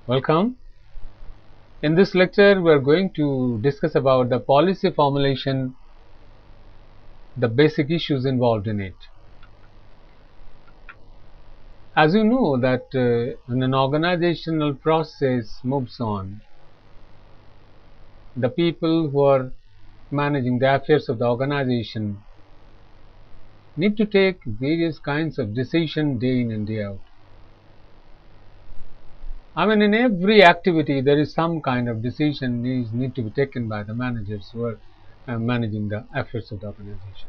Welcome. In this lecture, we are going to discuss about the policy formulation, the basic issues involved in it. As you know that when an organizational process moves on, the people who are managing the affairs of the organization need to take various kinds of decisions day in and day out. In every activity, there is some kind of decision need to be taken by the managers who are managing the affairs of the organization.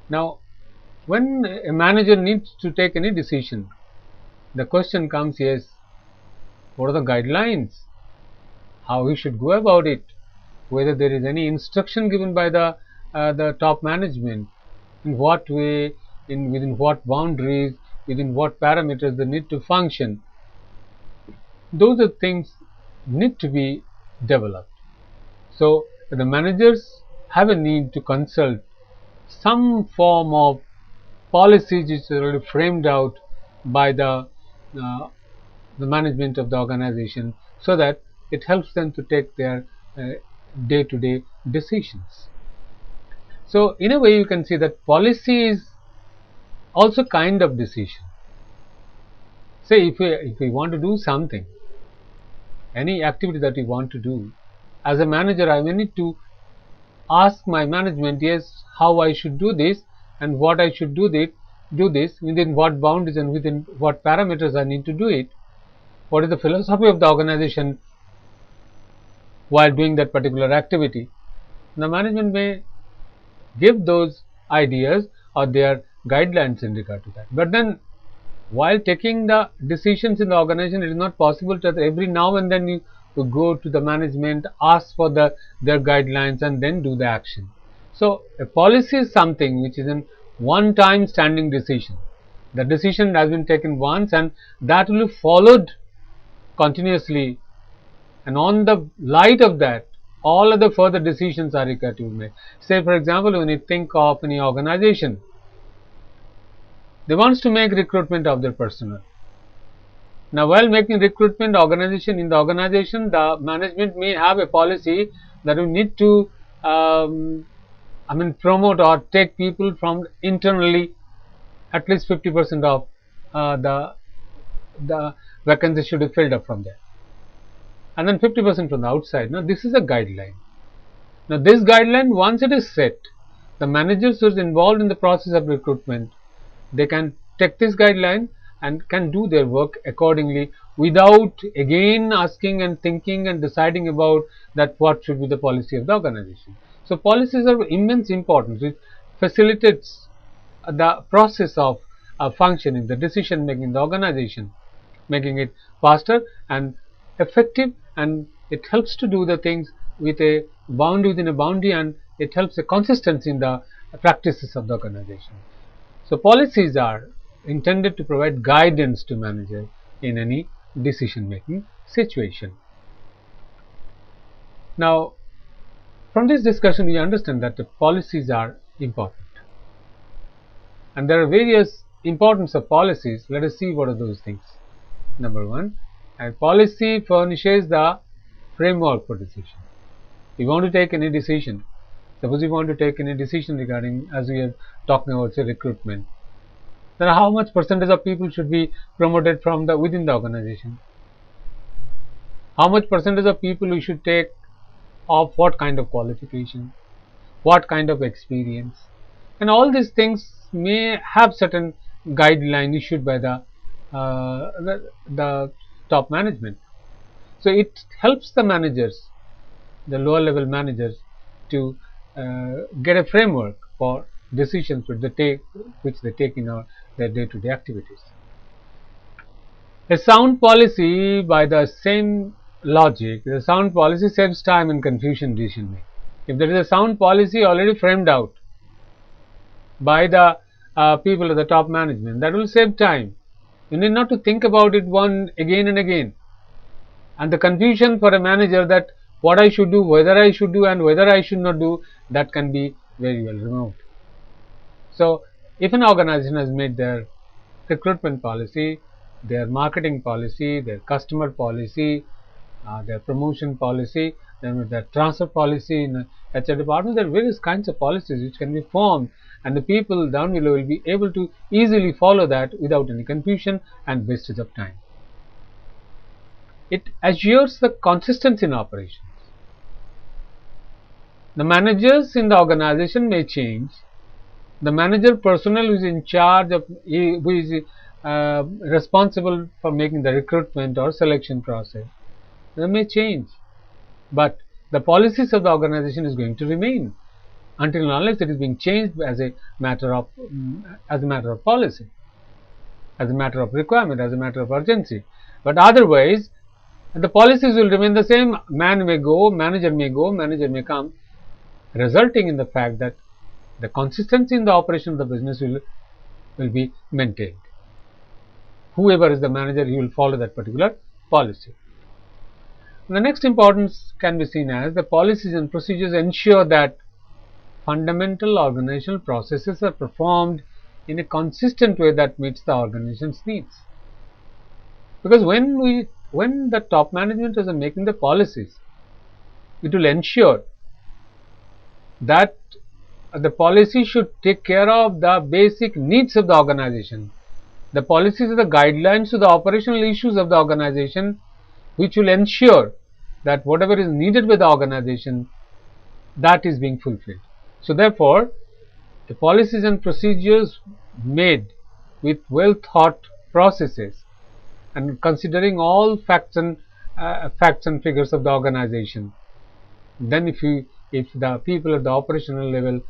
Now, when a manager needs to take any decision, the question comes, yes, what are the guidelines, how he should go about it, whether there is any instruction given by the top management, in what way, within what boundaries, within what parameters they need to function. Those are things need to be developed. So the managers have a need to consult some form of policies which are already framed out by the management of the organization, so that it helps them to take their day-to-day decisions. So in a way, you can see that policy is also kind of decision. Say if we want to do something, any activity that we want to do, as a manager I may need to ask my management, yes, how I should do this and what I should do this, within what boundaries and within what parameters I need to do it, what is the philosophy of the organization while doing that particular activity. The management may give those ideas or their guidelines in regard to that. But then while taking the decisions in the organization, it is not possible that every now and then you go to the management, ask for their guidelines and then do the action. So a policy is something which is a one-time standing decision. The decision has been taken once and that will be followed continuously, and on the light of that, all other further decisions are required to be made. Say for example, when you think of any organization, they want to make recruitment of their personnel. Now, while making recruitment in the organization, the management may have a policy that we need to promote or take people from internally. At least 50% of the vacancies should be filled up from there, and then 50% from the outside. Now, this is a guideline. Now, this guideline, once it is set, the managers who are involved in the process of recruitment, they can take this guideline and can do their work accordingly without again asking and thinking and deciding about that what should be the policy of the organization. So policies are of immense importance. It facilitates the process of functioning, the decision making in the organization, making it faster and effective, and it helps to do the things with a boundary within a boundary, and it helps a consistency in the practices of the organization. So policies are intended to provide guidance to managers in any decision making situation. Now, from this discussion we understand that the policies are important, and there are various importance of policies. Let us see what are those things. Number one, a policy furnishes the framework for decision. You want to take any decision, suppose you want to take any decision regarding, as we are talking about, say, recruitment, then how much percentage of people should be promoted from within the organization, how much percentage of people we should take of what kind of qualification, what kind of experience, and all these things may have certain guideline issued by the top management. So it helps the managers, the lower level managers, to get a framework for decisions which they take in their day-to-day activities. A sound policy, by the same logic, the sound policy saves time and confusion in decision making. If there is a sound policy already framed out by the people of the top management, that will save time. You need not to think about it again and again, and the confusion for a manager that what I should do, whether I should do and whether I should not do, that can be very well removed. So if an organization has made their recruitment policy, their marketing policy, their customer policy, their promotion policy, then with their transfer policy in HR department. There are various kinds of policies which can be formed, and the people down below will be able to easily follow that without any confusion and wastage of time. It assures the consistency in operations. The managers in the organization may change. The manager personnel who is in charge of, who is responsible for making the recruitment or selection process, they may change, but the policies of the organization is going to remain until and unless it is being changed as a matter of policy, as a matter of requirement, as a matter of urgency. But otherwise, the policies will remain the same. Man may go, manager may come, resulting in the fact that the consistency in the operation of the business will be maintained. Whoever is the manager, he will follow that particular policy. The next importance can be seen as the policies and procedures ensure that fundamental organizational processes are performed in a consistent way that meets the organization's needs. Because when the top management is making the policies, it will ensure that the policy should take care of the basic needs of the organization. The policies are the guidelines to the operational issues of the organization, which will ensure that whatever is needed by the organization, that is being fulfilled. So therefore, the policies and procedures made with well thought processes and considering all facts and figures of the organization, then if the people at the operational level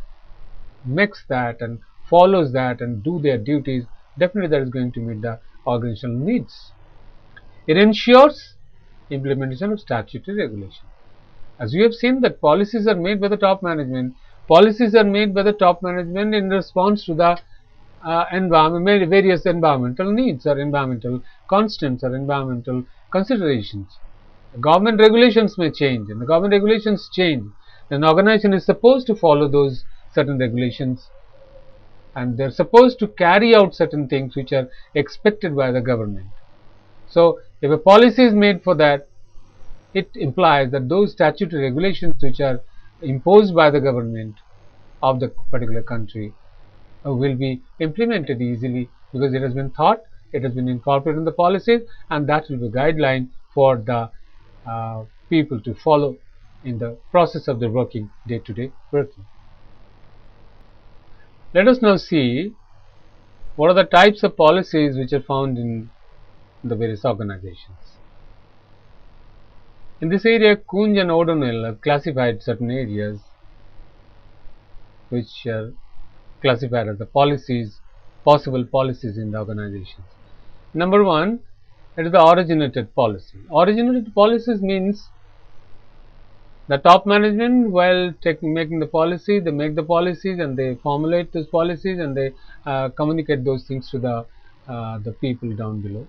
makes that and follows that and do their duties, definitely that is going to meet the organizational needs. It ensures implementation of statutory regulation. As we have seen that policies are made by the top management. Policies are made by the top management in response to the various environmental needs or environmental constants or environmental considerations. Government regulations may change, and the government regulations change. An organization is supposed to follow those certain regulations, and they are supposed to carry out certain things which are expected by the government. So, if a policy is made for that, it implies that those statutory regulations which are imposed by the government of the particular country will be implemented easily, because it has been thought, it has been incorporated in the policies, and that will be a guideline for the people to follow in the process of their working, day-to-day working. Let us now see what are the types of policies which are found in the various organizations. In this area, Kunj and O'Donnell have classified certain areas which are classified as the possible policies in the organizations. Number one, it is the originated policy. Originated policies means the top management, while making the policy, they make the policies and they formulate those policies and they communicate those things to the people down below.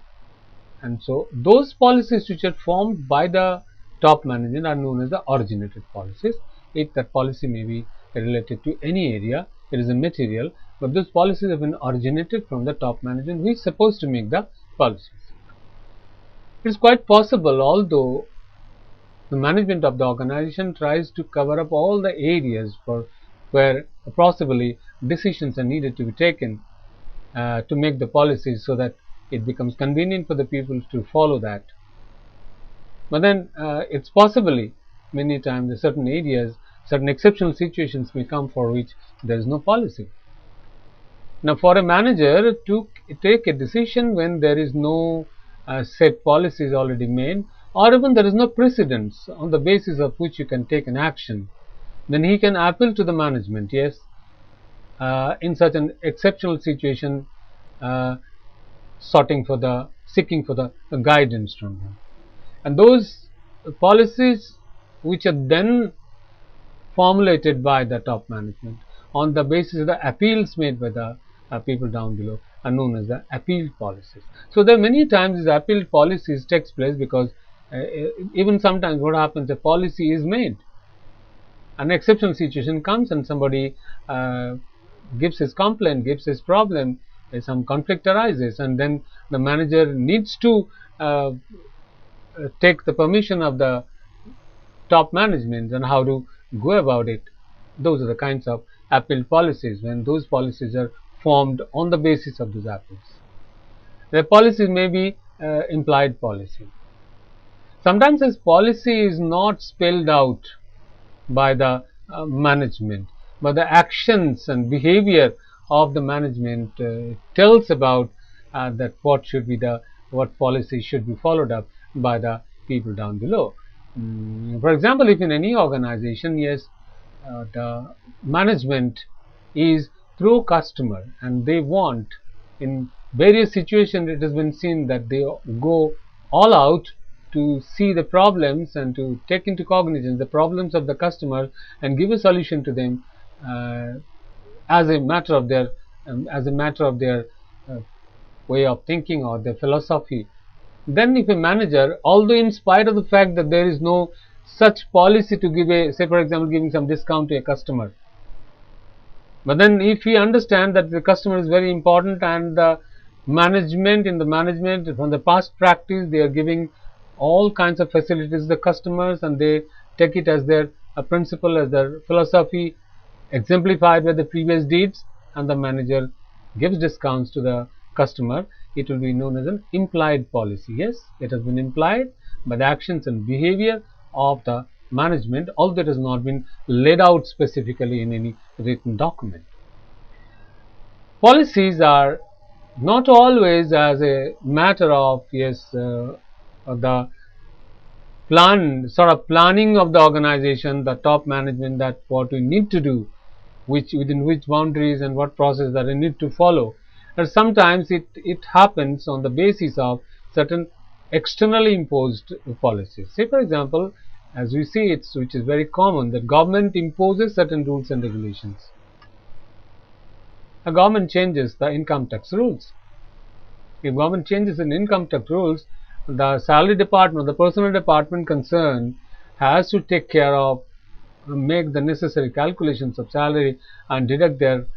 And so, those policies which are formed by the top management are known as the originated policies. That policy may be related to any area, it is a material, but those policies have been originated from the top management who is supposed to make the policies. It is quite possible, although the management of the organization tries to cover up all the areas where possibly decisions are needed to be taken to make the policies so that it becomes convenient for the people to follow that. But then it's possibly many times in certain areas, certain exceptional situations may come for which there is no policy. Now, for a manager to take a decision when there is no set policies already made, or even there is no precedence on the basis of which you can take an action, then he can appeal to the management, yes, in such an exceptional situation, seeking for the guidance from them. And those policies which are then formulated by the top management on the basis of the appeals made by the people down below are known as the appeal policies. So there are many times these appeal policies takes place because even sometimes what happens, a policy is made, an exceptional situation comes and somebody gives his complaint, gives his problem, some conflict arises, and then the manager needs to take the permission of the top management and how to go about it. Those are the kinds of appeal policies, when those policies are formed on the basis of those appeals. The policies may be implied policy. Sometimes this policy is not spelled out by the management, but the actions and behavior of the management tells about that what policy should be followed up by the people down below. For example, if in any organization, yes, the management is pro customer and they want, in various situations it has been seen that they go all out to see the problems and to take into cognizance the problems of the customer and give a solution to them as a matter of their way of thinking or their philosophy. Then if a manager, although in spite of the fact that there is no such policy to give a, say for example, giving some discount to a customer, but then if we understand that the customer is very important and the management from the past practice, they are giving all kinds of facilities to the customers and they take it as their principle, as their philosophy exemplified by the previous deeds, and the manager gives discounts to the customer, it will be known as an implied policy. Yes, it has been implied by the actions and behavior of the management, although it has not been laid out specifically in any written document. Policies are not always as a matter of, yes, the planning of the organization, the top management, that what we need to do, within which boundaries and what process that we need to follow. And sometimes it happens on the basis of certain externally imposed policies. Say for example, as we see which is very common, that government imposes certain rules and regulations. A government changes the income tax rules. If government changes in income tax rules, the salary department, the personnel department concerned has to take care of, make the necessary calculations of salary and deduct their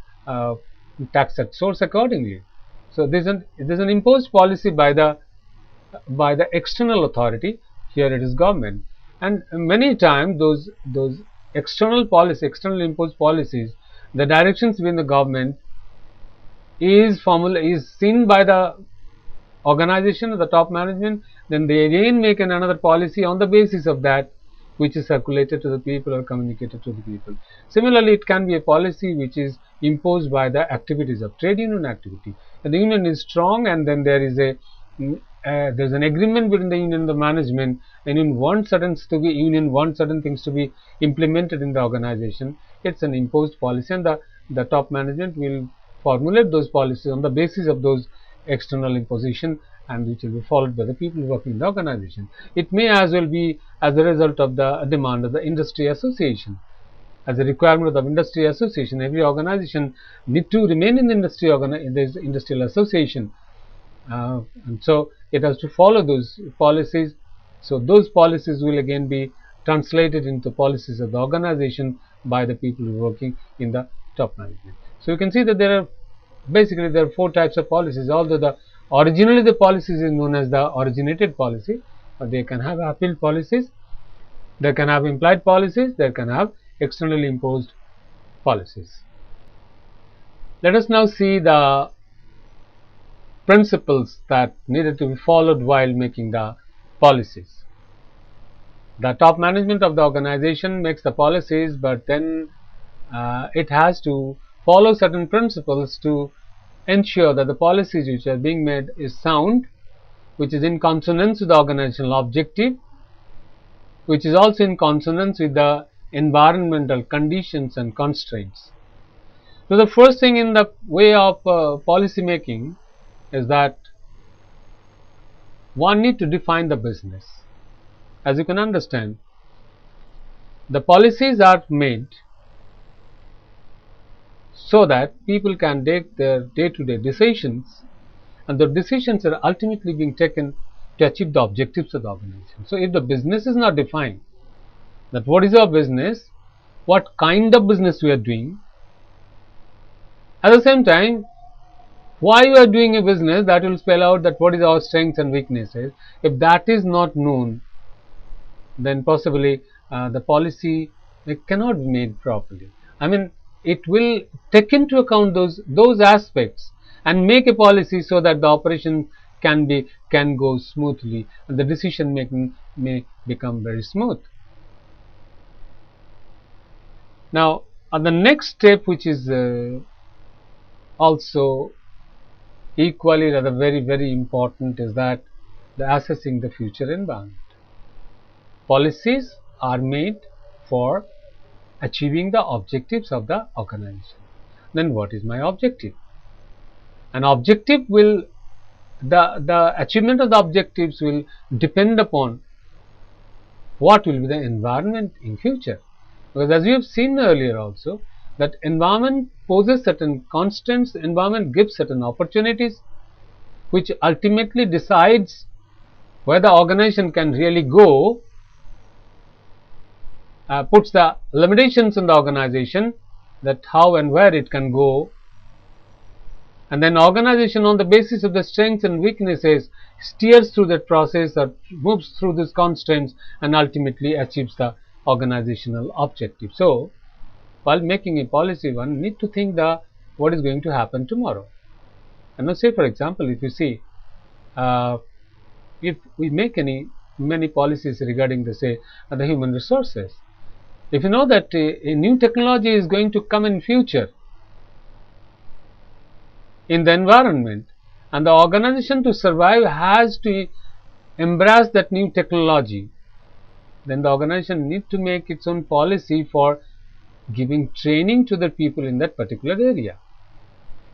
tax at source accordingly. So there's an imposed policy by the external authority. Here it is government, and many times those externally imposed policies, the directions within the government is seen by the organization or the top management. Then they again make another policy on the basis of that, which is circulated to the people or communicated to the people. Similarly, it can be a policy which is imposed by the activities of trade union activity. And the union is strong, and then there is there's an agreement between the union and the management, and union wants certain things to be implemented in the organization. It's an imposed policy, and the top management will formulate those policies on the basis of those external imposition, and which will be followed by the people working in the organization. It may as well be as a result of the demand of the industry association. As a requirement of the industry association, every organization need to remain in the industrial association, and so it has to follow those policies. So those policies will again be translated into policies of the organization by the people working in the top management. So you can see that there are 4 types of policies. Although originally the policies is known as the originated policy, but they can have appeal policies, they can have implied policies, they can have externally imposed policies. Let us now see the principles that needed to be followed while making the policies. The top management of the organization makes the policies, but then it has to follow certain principles to ensure that the policies which are being made is sound, which is in consonance with the organizational objective, which is also in consonance with the environmental conditions and constraints. So the first thing in the way of policy making is that one need to define the business. As you can understand, the policies are made so that people can take their day-to-day decisions, and the decisions are ultimately being taken to achieve the objectives of the organization. So if the business is not defined, that what is our business, what kind of business we are doing, at the same time Why you are doing a business, that will spell out that what is our strengths and weaknesses. If that is not known, then possibly the policy cannot be made properly. I mean, it will take into account those aspects and make a policy so that the operation can go smoothly and the decision making may become very smooth. Now, the next step, which is also equally rather very important, is that the assessing the future environment. Policies are made for achieving the objectives of the organization. Then what is my objective? An objective will, the achievement of the objectives will depend upon what will be the environment in future. Because as we have seen earlier also, that environment poses certain constraints, environment gives certain opportunities, which ultimately decides where the organization can really go, puts the limitations in the organization, that how and where it can go, and then organization on the basis of the strengths and weaknesses steers through that process or moves through these constraints and ultimately achieves the organizational objective. So, while making a policy, one need to think the what is going to happen tomorrow. And now, say for example, if you see, if we make many policies regarding the human resources, if you know that a new technology is going to come in future in the environment, and the organization to survive has to embrace that new technology, then the organization need to make its own policy for giving training to the people in that particular area.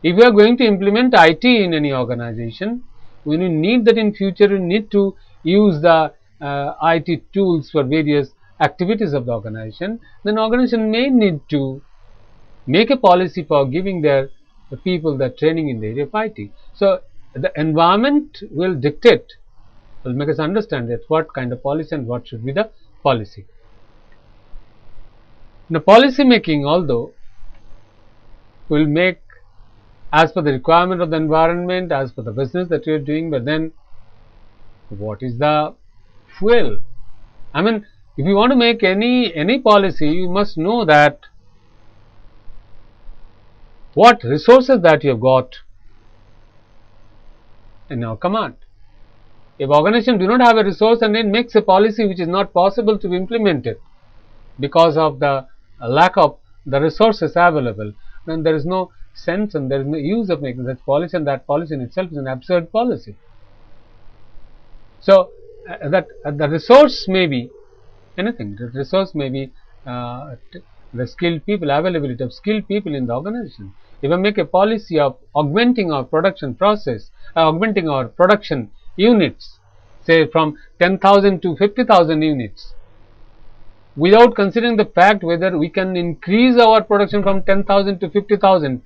If we are going to implement IT in any organization, when you need that in future, you need to use the IT tools for various activities of the organization, then organization may need to make a policy for giving the people the training in the area of IT. So, the environment will dictate, will make us understand that what kind of policy and what should be the policy. Now, policy making, although will make as per the requirement of the environment, as per the business that you are doing, but then what is the fuel? I mean, if you want to make any policy, you must know that what resources that you have got in your command. If organization do not have a resource and then makes a policy which is not possible to be implemented because of the lack of the resources available, then there is no sense and there is no use of making such policy, and that policy in itself is an absurd policy. So, that the resource may be anything. The resource may be the skilled people, availability of skilled people in the organization. If I make a policy of augmenting our production process, augmenting our production units, say from 10,000 to 50,000 units, without considering the fact whether we can increase our production from 10,000 to 50,000,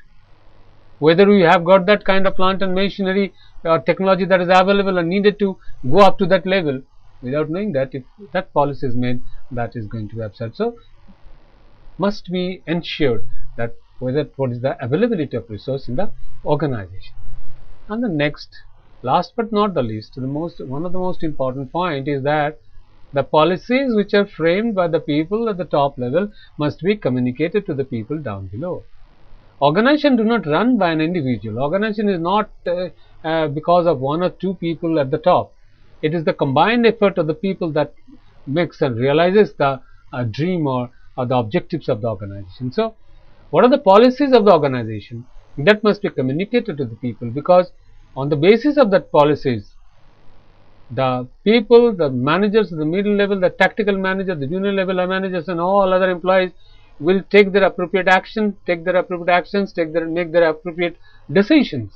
whether we have got that kind of plant and machinery or technology that is available and needed to go up to that level, without knowing that, if that policy is made, that is going to be absurd. So, must be ensured that what is the availability of resource in the organization. And the next, last but not the least, one of the most important point is that the policies which are framed by the people at the top level must be communicated to the people down below. Organization do not run by an individual. Organization is not because of one or two people at the top. It is the combined effort of the people that makes and realizes the dream or the objectives of the organization. So, what are the policies of the organization? That must be communicated to the people, because on the basis of that policies, the people, the managers, the middle level, the tactical manager, the junior level managers, and all other employees will take their appropriate action, make their appropriate decisions.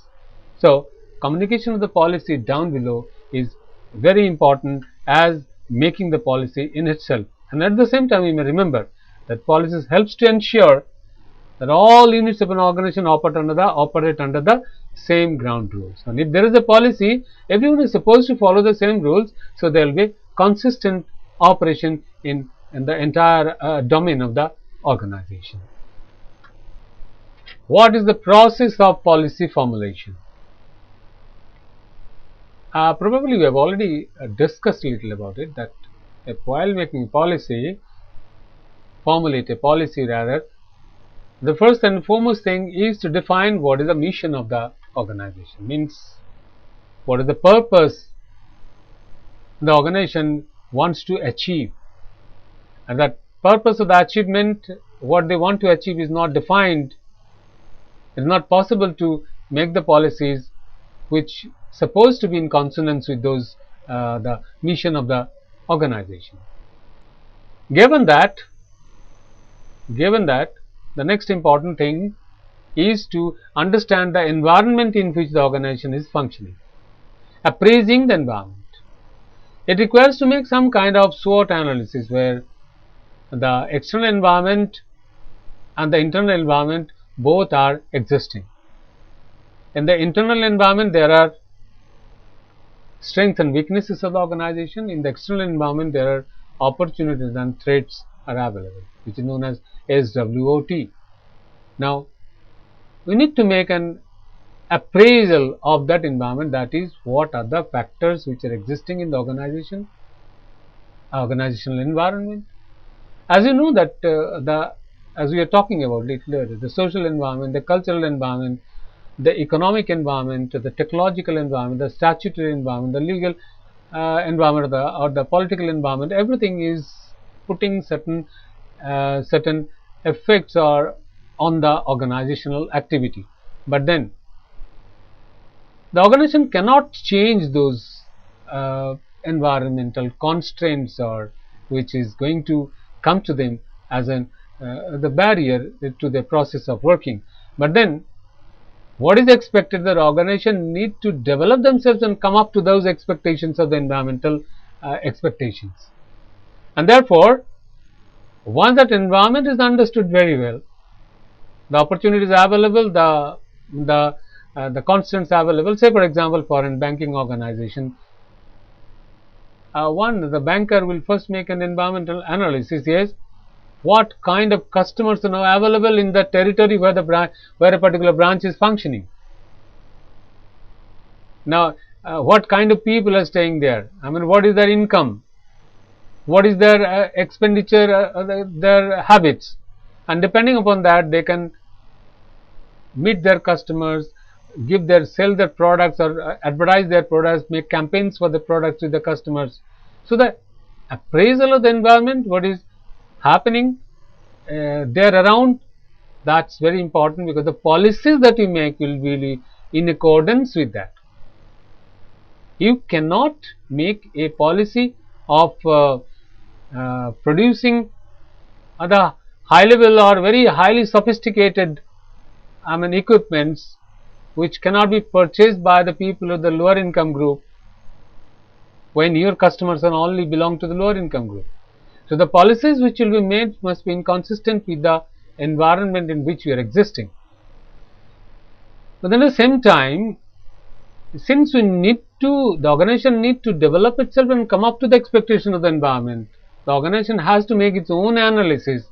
So, communication of the policy down below is very important as making the policy in itself. And at the same time, we may remember that policies helps to ensure that all units of an organization operate under the same ground rules. And if there is a policy, everyone is supposed to follow the same rules, so there will be consistent operation in the entire domain of the organization. What is the process of policy formulation? Probably we have already discussed a little about it, that while making policy, formulate a policy rather, the first and foremost thing is to define what is the mission of the organization, means what is the purpose the organization wants to achieve, and that purpose of the achievement, what they want to achieve, is not defined. It is not possible to make the policies which supposed to be in consonance with those the mission of the organization. Given that, the next important thing is to understand the environment in which the organization is functioning, appraising the environment. It requires to make some kind of SWOT analysis where the external environment and the internal environment both are existing. In the internal environment, there are strengths and weaknesses of the organization. In the external environment, there are opportunities and threats are available, which is known as SWOT. Now, we need to make an appraisal of that environment, that is, what are the factors which are existing in the organization, organizational environment. As you know that as we are talking about little earlier, the social environment, the cultural environment, the economic environment, the technological environment, the statutory environment, the legal environment, or the political environment, everything is putting certain effects or on the organizational activity. But then the organization cannot change those environmental constraints, or which is going to come to them as the barrier to the process of working. But then what is expected? The organization need to develop themselves and come up to those expectations of the environmental expectations. And therefore, once that environment is understood very well, the opportunities available, the constants available. Say, for example, for a banking organization, the banker will first make an environmental analysis. Yes, what kind of customers are now available in the territory where a particular branch is functioning. Now, what kind of people are staying there? I mean, what is their income? What is their expenditure, their habits? And depending upon that, they can meet their customers, sell their products, or advertise their products, make campaigns for the products with the customers. So the appraisal of the environment, what is happening there around, that's very important, because the policies that you make will be in accordance with that. You cannot make a policy of producing the high level or very highly sophisticated equipments which cannot be purchased by the people of the lower income group, when your customers are only belong to the lower income group. So the policies which will be made must be inconsistent with the environment in which we are existing. But then at the same time, since the organization need to develop itself and come up to the expectation of the environment, the organization has to make its own analysis,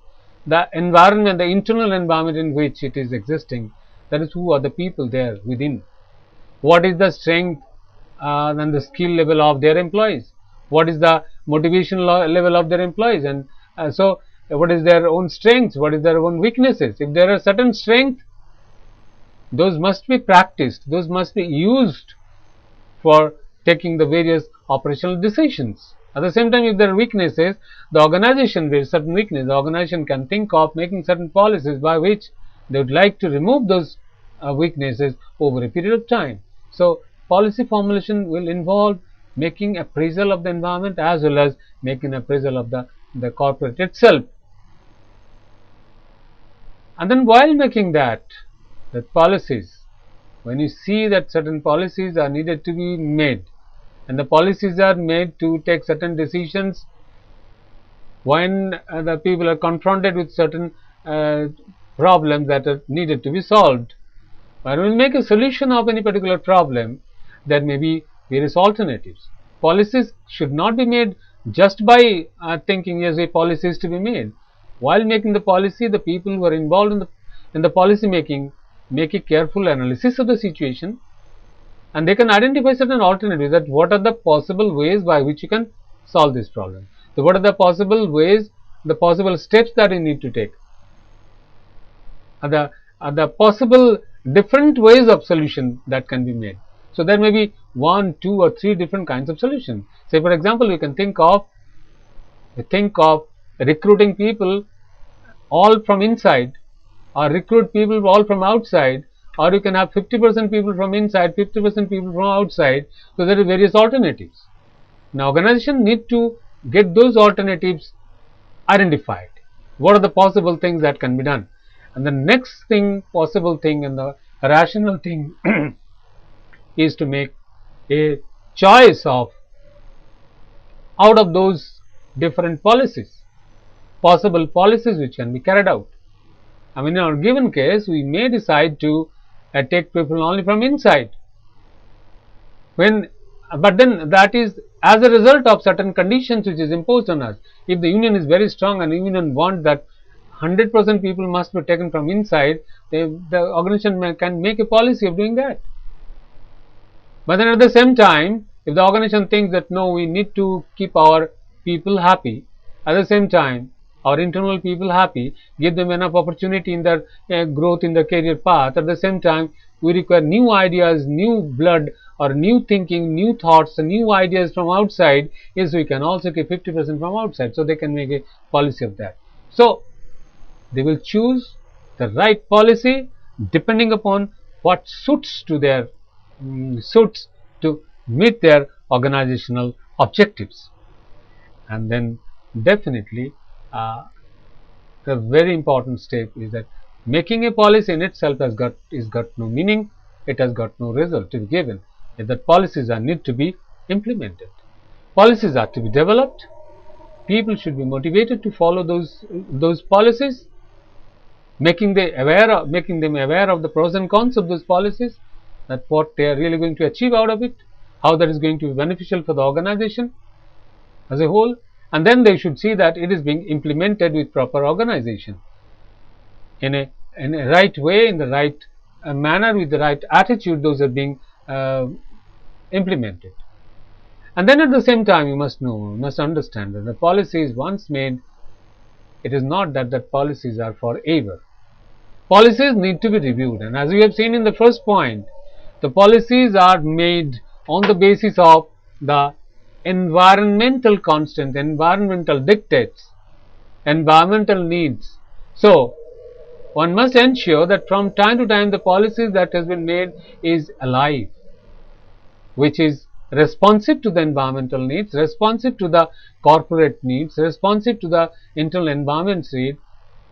the environment, the internal environment in which it is existing. That is, who are the people there within? What is the strength and the skill level of their employees? What is the motivation level of their employees? And so what is their own strengths? What is their own weaknesses? If there are certain strengths, those must be practiced, those must be used for taking the various operational decisions. At the same time, if there are weaknesses, the organization, with certain weakness, the organization can think of making certain policies by which they would like to remove those weaknesses over a period of time. So policy formulation will involve making appraisal of the environment as well as making appraisal of the corporate itself. And then while making the policies, when you see that certain policies are needed to be made, and the policies are made to take certain decisions when the people are confronted with certain problems that are needed to be solved. When we make a solution of any particular problem, there may be various alternatives. Policies should not be made just by thinking as a policy is to be made. While making the policy, the people who are involved in the policy making make a careful analysis of the situation, and they can identify certain alternatives, that what are the possible ways by which you can solve this problem. So what are the possible ways, the possible steps that you need to take, are the possible different ways of solution that can be made. So there may be 1, 2 or 3 different kinds of solutions. Say for example, you can think of recruiting people all from inside, or recruit people all from outside, or you can have 50% people from inside, 50% people from outside. So there are various alternatives. Now organization need to get those alternatives identified. What are the possible things that can be done? And the next thing, possible thing and the rational thing is to make a choice of out of those different policies, possible policies which can be carried out. I mean, in our given case, we may decide to take people only from inside. But then that is as a result of certain conditions which is imposed on us. If the union is very strong and the union wants that 100% people must be taken from inside, the organization can make a policy of doing that. But then at the same time, if the organization thinks that no, we need to keep our people happy, at the same time our internal people happy, give them enough opportunity in their growth in their career path, at the same time we require new ideas, new blood or new thinking, new thoughts, new ideas from outside, yes, we can also keep 50% from outside. So they can make a policy of that. So they will choose the right policy depending upon what suits to their suits to meet their organizational objectives. And then definitely the very important step is that making a policy in itself has got no meaning, it has got no result to be given. If that policies need to be implemented, policies are to be developed, people should be motivated to follow those policies, making them aware of the pros and cons of those policies, that what they are really going to achieve out of it, how that is going to be beneficial for the organization as a whole, and then they should see that it is being implemented with proper organization, in a right way, in the right manner, with the right attitude. Those are being implemented. And then at the same time, you must understand that the policies once made, it is not that the policies are forever. Policies need to be reviewed, and as we have seen in the first point, the policies are made on the basis of the environmental constant, environmental dictates, environmental needs. So one must ensure that from time to time the policies that has been made is alive, which is responsive to the environmental needs, responsive to the corporate needs, responsive to the internal environment's need,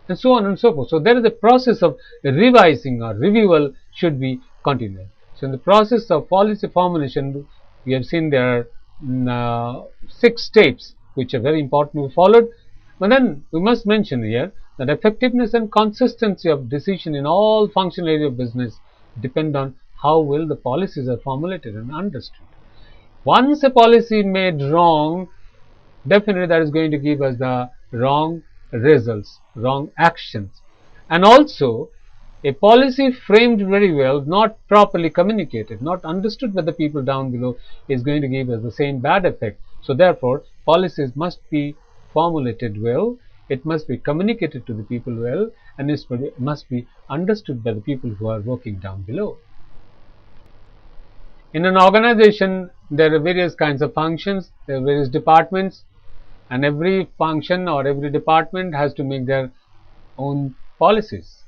and so on and so forth. So there is a process of revising or reviewal should be continued. So in the process of policy formulation, we have seen there are 6 steps which are very important to be followed. But then we must mention here that effectiveness and consistency of decision in all functional areas of business depend on how well the policies are formulated and understood. Once a policy made wrong, definitely that is going to give us the wrong results, wrong actions. And also a policy framed very well, not properly communicated, not understood by the people down below, is going to give us the same bad effect. So therefore policies must be formulated well, it must be communicated to the people well, and it must be understood by the people who are working down below. In an organization, there are various kinds of functions, there are various departments, and every function or every department has to make their own policies.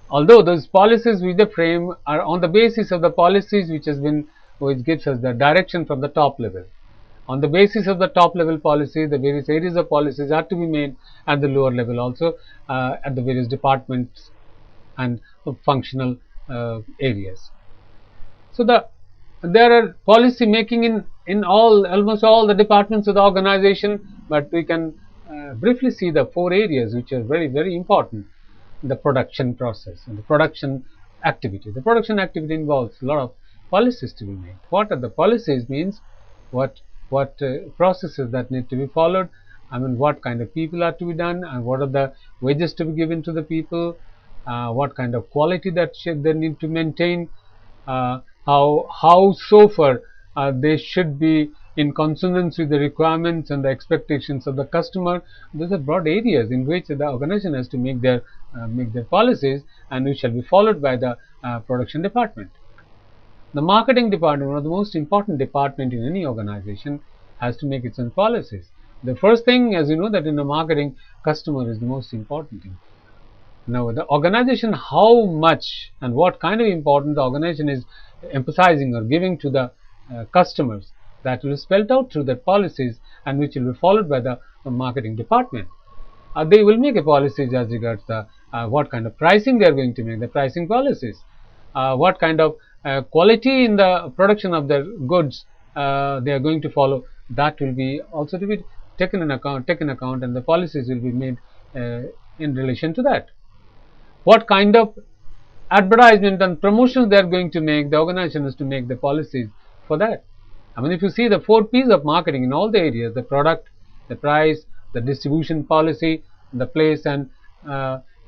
Although those policies which they frame are on the basis of the policies which gives us the direction from the top level. On the basis of the top level policy, the various areas of policies are to be made at the lower level also, at the various departments and functional areas. So there are policy making in almost all the departments of the organization, but we can briefly see the 4 areas which are very, very important. The production process and the production activity. The production activity involves a lot of policies to be made. What are the policies means what processes that need to be followed, I mean what kind of people are to be done, and what are the wages to be given to the people, what kind of quality that they need to maintain, how so far they should be in consonance with the requirements and the expectations of the customer. Those are broad areas in which the organization has to make their policies, and which shall be followed by the production department. The marketing department, one of the most important department in any organization, has to make its own policies. The first thing, as you know, that in the marketing, customer is the most important thing. Now, the organization, how much and what kind of importance the organization is emphasizing or giving to the customers, that will be spelled out through their policies, and which will be followed by the marketing department. They will make a policies as regards the what kind of pricing they are going to make, the pricing policies, what kind of quality in the production of their goods they are going to follow. That will be also to be taken in account, and the policies will be made in relation to that. What kind of advertisement and promotions they are going to make, the organization has to make the policies for that. I mean, if you see the 4 P's of marketing in all the areas, the product, the price, the distribution policy, the place, and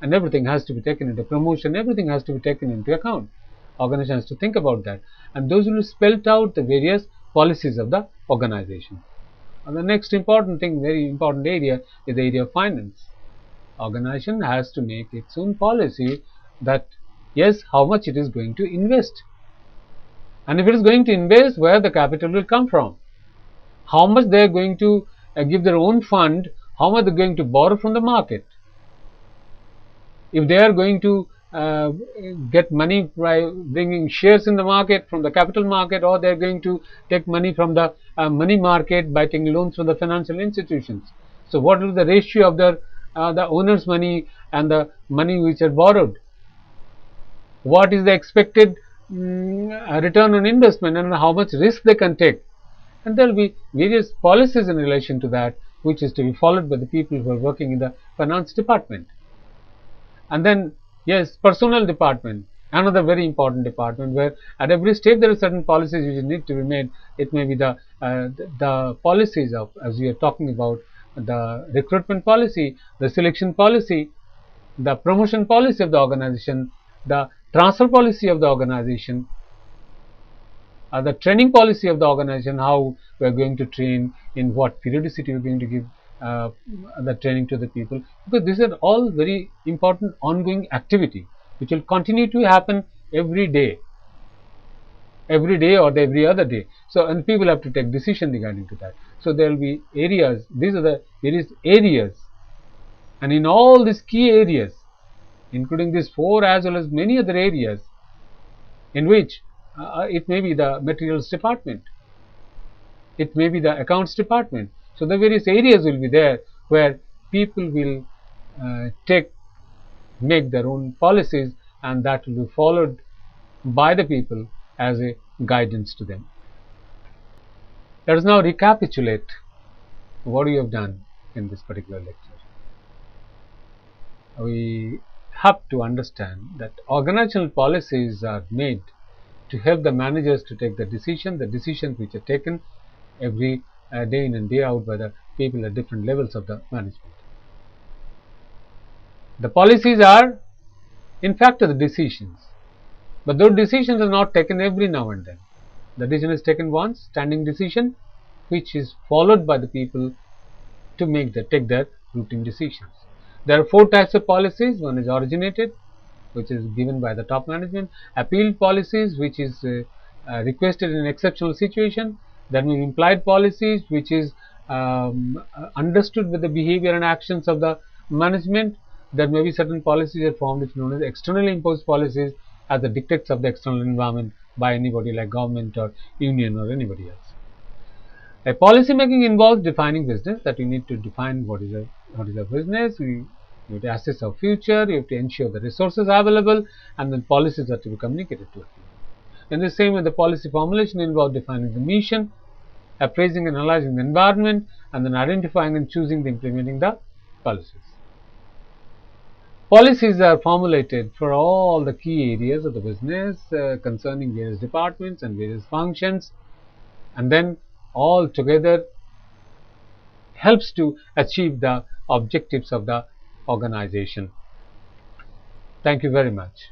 everything has to be taken into promotion, everything has to be taken into account. Organization has to think about that, and those will spell out the various policies of the organization. And the next important thing, very important area, is the area of finance. Organization has to make its own policy that, yes, how much it is going to invest, and if it is going to invest, where the capital will come from, how much they are going to give their own fund, how much they are going to borrow from the market, if they are going to get money by bringing shares in the market from the capital market, or they are going to take money from the money market by taking loans from the financial institutions. So what is the ratio of the owner's money and the money which are borrowed? What is the expected return on investment, and how much risk they can take? And there will be various policies in relation to that, which is to be followed by the people who are working in the finance department. And then, yes, personnel department, another very important department, where at every stage there are certain policies which need to be made. It may be the policies of, as we are talking about, the recruitment policy, the selection policy, the promotion policy of the organization, the transfer policy of the organization, the training policy of the organization, how we are going to train, in what periodicity we are going to give the training to the people, because these are all very important ongoing activity which will continue to happen every day or every other day. So, and people have to take decision regarding to that. So there will be areas, these are the various areas, and in all these key areas, including these 4 as well as many other areas, in which it may be the materials department, it may be the accounts department. So the various areas will be there where people will make their own policies, and that will be followed by the people as a guidance to them. Let us now recapitulate what we have done in this particular lecture. We have to understand that organizational policies are made to help the managers to take the decisions which are taken every day in and day out by the people at different levels of the management. The policies are, in fact, the decisions, but those decisions are not taken every now and then. The decision is taken once, standing decision, which is followed by the people to take their routine decisions. There are 4 types of policies. One is originated, which is given by the top management; appealed policies, which is requested in exceptional situation; then implied policies, which is understood with the behavior and actions of the management. There may be certain policies are formed which are known as externally imposed policies, as the dictates of the external environment by anybody like government or union or anybody else. A policy making involves defining business, that we need to define what is a business. We have to assess our future, you have to ensure the resources are available, and then policies are to be communicated to us. In the same way, the policy formulation involves defining the mission, appraising and analyzing the environment, and then identifying and choosing the implementing the policies. Policies are formulated for all the key areas of the business concerning various departments and various functions, and then all together helps to achieve the objectives of the organization. Thank you very much.